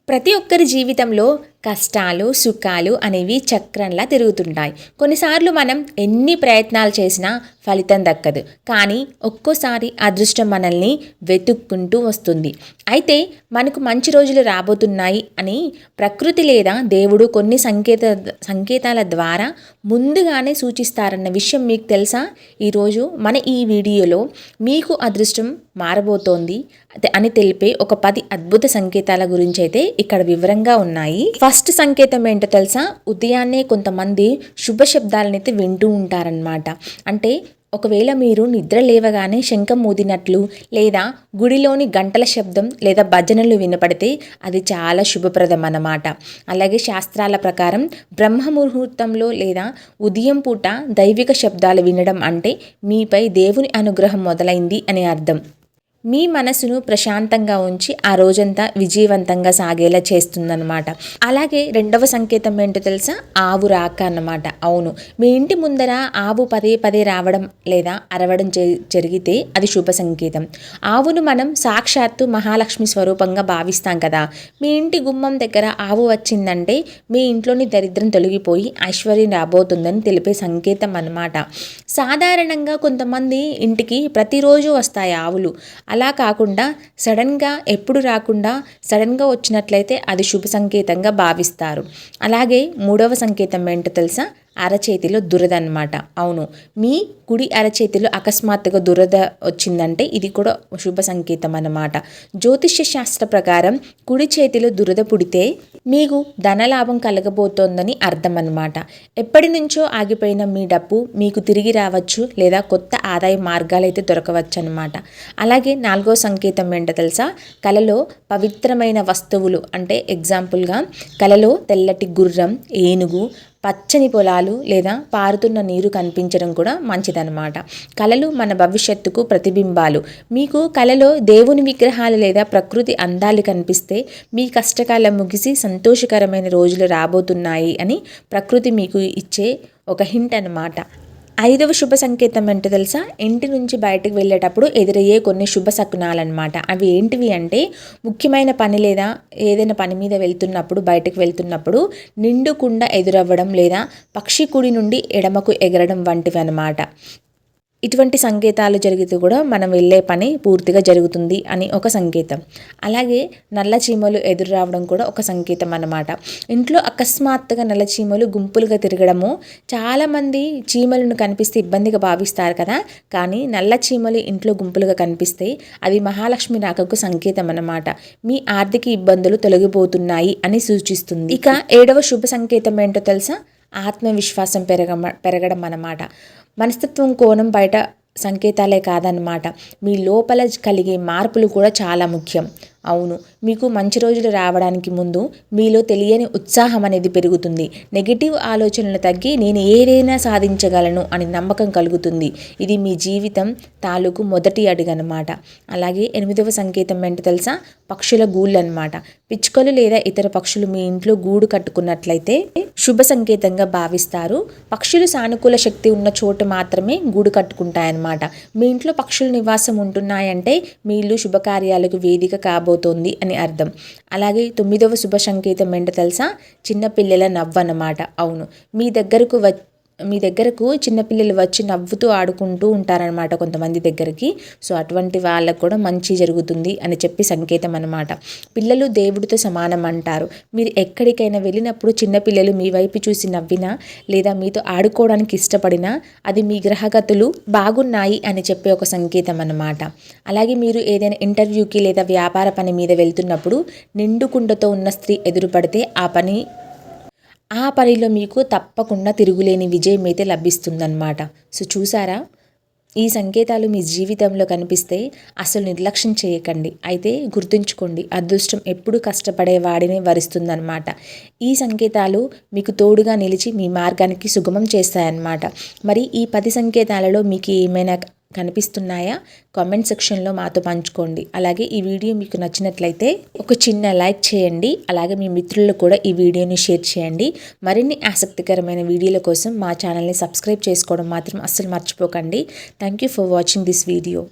ప్రతి ఒక్కరి జీవితంలో కష్టాలు సుఖాలు అనేవి చక్రంలా తిరుగుతుంటాయి. కొన్నిసార్లు మనం ఎన్ని ప్రయత్నాలు చేసినా ఫలితం దక్కదు. కానీ ఒక్కోసారి అదృష్టం మనల్ని వెతుక్కుంటూ వస్తుంది. అయితే మనకు మంచి రోజులు రాబోతున్నాయి అని ప్రకృతి లేదా దేవుడు కొన్ని సంకేతాల ద్వారా ముందుగానే సూచిస్తారన్న విషయం మీకు తెలుసా? ఈరోజు మన ఈ వీడియోలో మీకు అదృష్టం మారబోతోంది అని తెలిపే ఒక 10 అద్భుత సంకేతాల గురించి అయితే ఇక్కడ వివరంగా ఉన్నాయి. ఫస్ట్ సంకేతం ఏంటో తెలుసా? ఉదయాన్నే కొంతమంది శుభ శబ్దాలనైతే వింటూ ఉంటారనమాట. అంటే ఒకవేళ మీరు నిద్ర లేవగానే శంఖం ఊదినట్లు లేదా గుడిలోని గంటల శబ్దం లేదా భజనలు వినపడితే అది చాలా శుభప్రదం అన్నమాట. అలాగే శాస్త్రాల ప్రకారం బ్రహ్మ ముహూర్తంలో లేదా ఉదయం పూట దైవిక శబ్దాలు వినడం అంటే మీపై దేవుని అనుగ్రహం మొదలైంది అని అర్థం. మీ మనసును ప్రశాంతంగా ఉంచి ఆ రోజంతా విజయవంతంగా సాగేలా చేస్తుందన్నమాట. అలాగే రెండవ సంకేతం ఏంటో తెలుసా? ఆవు రాక అన్నమాట. అవును, మీ ఇంటి ముందర ఆవు పదే పదే రావడం లేదా అరవడం జరిగితే అది శుభ సంకేతం. ఆవును మనం సాక్షాత్తు మహాలక్ష్మి స్వరూపంగా భావిస్తాం కదా. మీ ఇంటి గుమ్మం దగ్గర ఆవు వచ్చిందంటే మీ ఇంట్లోని దరిద్రం తొలగిపోయి ఐశ్వర్యం రాబోతుందని తెలిపే సంకేతం అన్నమాట. సాధారణంగా కొంతమంది ఇంటికి ప్రతిరోజు వస్తాయి ఆవులు. అలా కాకుండా సడన్గా ఎప్పుడు రాకుండా సడన్గా వచ్చినట్లయితే అది శుభ సంకేతంగా భావిస్తారు. అలాగే మూడవ సంకేతం ఏంటో తెలుసా? అరచేతిలో దురద అన్నమాట. అవును, మీ కుడి అరచేతిలో అకస్మాత్తుగా దురద వచ్చిందంటే ఇది కూడా శుభ సంకేతం అన్నమాట. జ్యోతిష్య శాస్త్ర ప్రకారం కుడి చేతిలో దురద పుడితే మీకు ధనలాభం కలగబోతోందని అర్థం అన్నమాట. ఎప్పటి నుంచో ఆగిపోయిన మీ డబ్బు మీకు తిరిగి రావచ్చు లేదా కొత్త ఆదాయ మార్గాలు అయితే దొరకవచ్చు అన్నమాట. అలాగే నాలుగో సంకేతం ఏంటో తెలుసా? కలలో పవిత్రమైన వస్తువులు అంటే ఎగ్జాంపుల్గా కలలో తెల్లటి గుర్రం, ఏనుగు, పచ్చని పొలాలు లేదా పారుతున్న నీరు కనిపించడం కూడా మంచిదన్నమాట. కళలు మన భవిష్యత్తుకు ప్రతిబింబాలు. మీకు కళలో దేవుని విగ్రహాలు లేదా ప్రకృతి అందాలు కనిపిస్తే మీ కష్టకాలం ముగిసి సంతోషకరమైన రోజులు రాబోతున్నాయి అని ప్రకృతి మీకు ఇచ్చే ఒక హింట్ అన్నమాట. ఐదవ శుభ సంకేతం ఏంటో తెలుసా? ఇంటి నుంచి బయటకు వెళ్ళేటప్పుడు ఎదురయ్యే కొన్ని శుభ శకునాలన్నమాట. అవి ఏంటివి అంటే ముఖ్యమైన పని లేదా ఏదైనా పని మీద వెళ్తున్నప్పుడు బయటకు వెళ్తున్నప్పుడు నిండు కుండ ఎదురవ్వడం లేదా పక్షి కుడి నుండి ఎడమకు ఎగరడం వంటివి అన్నమాట. ఇటువంటి సంకేతాలు జరిగితే కూడా మనం వెళ్ళే పని పూర్తిగా జరుగుతుంది అని ఒక సంకేతం. అలాగే నల్ల చీమలు ఎదురు రావడం కూడా ఒక సంకేతం అన్నమాట. ఇంట్లో అకస్మాత్తుగా నల్ల చీమలు గుంపులుగా తిరగడము. చాలామంది చీమలను కనిపిస్తే ఇబ్బందిగా భావిస్తారు కదా, కానీ నల్ల చీమలు ఇంట్లో గుంపులుగా కనిపిస్తే అది మహాలక్ష్మి రాకకు సంకేతం అన్నమాట. మీ ఆర్థిక ఇబ్బందులు తొలగిపోతున్నాయి అని సూచిస్తుంది. ఇక ఏడవ శుభ సంకేతం ఏంటో తెలుసా? ఆత్మవిశ్వాసం పెరగడం అన్నమాట. మనస్తత్వం కోణం బయట సంకేతాలే కాదన్నమాట, మీ లోపల కలిగే మార్పులు కూడా చాలా ముఖ్యం. అవును, మీకు మంచి రోజులు రావడానికి ముందు మీలో తెలియని ఉత్సాహం అనేది పెరుగుతుంది. నెగిటివ్ ఆలోచనలు తగ్గి నేను ఏదైనా సాధించగలను అని నమ్మకం కలుగుతుంది. ఇది మీ జీవితం తాలూకు మొదటి అడుగు అన్నమాట. అలాగే ఎనిమిదవ సంకేతం ఏంటో తెలుసా? పక్షుల గూళ్ళు అన్నమాట. పిచ్చుకలు లేదా ఇతర పక్షులు మీ ఇంట్లో గూడు కట్టుకున్నట్లయితే శుభ సంకేతంగా భావిస్తారు. పక్షులు సానుకూల శక్తి ఉన్న చోటు మాత్రమే గూడు కట్టుకుంటాయన్నమాట. మీ ఇంట్లో పక్షుల నివాసం ఉంటున్నాయంటే మీ ఇల్లు శుభకార్యాలకు వేదిక కాబోతోంది అని అర్థం. అలాగే తొమ్మిదవ శుభ సంకేతం ఏంటో తెలుసా? చిన్నపిల్లల నవ్వు అన్నమాట. అవును, మీ దగ్గరకు చిన్నపిల్లలు వచ్చి నవ్వుతూ ఆడుకుంటూ ఉంటారనమాట కొంతమంది దగ్గరికి. సో అటువంటి వాళ్ళకు కూడా మంచి జరుగుతుంది అని చెప్పి సంకేతం అన్నమాట. పిల్లలు దేవుడితో సమానం అంటారు. మీరు ఎక్కడికైనా వెళ్ళినప్పుడు చిన్నపిల్లలు మీ వైపు చూసి నవ్వినా లేదా మీతో ఆడుకోవడానికి ఇష్టపడినా అది మీ గ్రహగతులు బాగున్నాయి అని చెప్పే ఒక సంకేతం అన్నమాట. అలాగే మీరు ఏదైనా ఇంటర్వ్యూకి లేదా వ్యాపార పని మీద వెళ్తున్నప్పుడు నిండు కుండతో ఉన్న స్త్రీ ఎదురుపడితే ఆ పనిలో మీకు తప్పకుండా తిరుగులేని విజయం అయితే లభిస్తుందన్నమాట. సో చూసారా, ఈ సంకేతాలు మీ జీవితంలో కనిపిస్తే అసలు నిర్లక్ష్యం చేయకండి. అయితే గుర్తుంచుకోండి, అదృష్టం ఎప్పుడు కష్టపడే వాడిని వరిస్తుందన్నమాట. ఈ సంకేతాలు మీకు తోడుగా నిలిచి మీ మార్గానికి సుగమం చేస్తాయన్నమాట. మరి ఈ 10 సంకేతాలలో మీకు ఏమైనా కనిపిస్తున్నాయా? కామెంట్ సెక్షన్లో మాతో పంచుకోండి. అలాగే ఈ వీడియో మీకు నచ్చినట్లయితే ఒక చిన్న లైక్ చేయండి. అలాగే మీ మిత్రులకు కూడా ఈ వీడియోని షేర్ చేయండి. మరిన్ని ఆసక్తికరమైన వీడియోల కోసం మా ఛానల్ని సబ్స్క్రైబ్ చేసుకోవడం మాత్రం అస్సలు మర్చిపోకండి. Thank you for watching this video.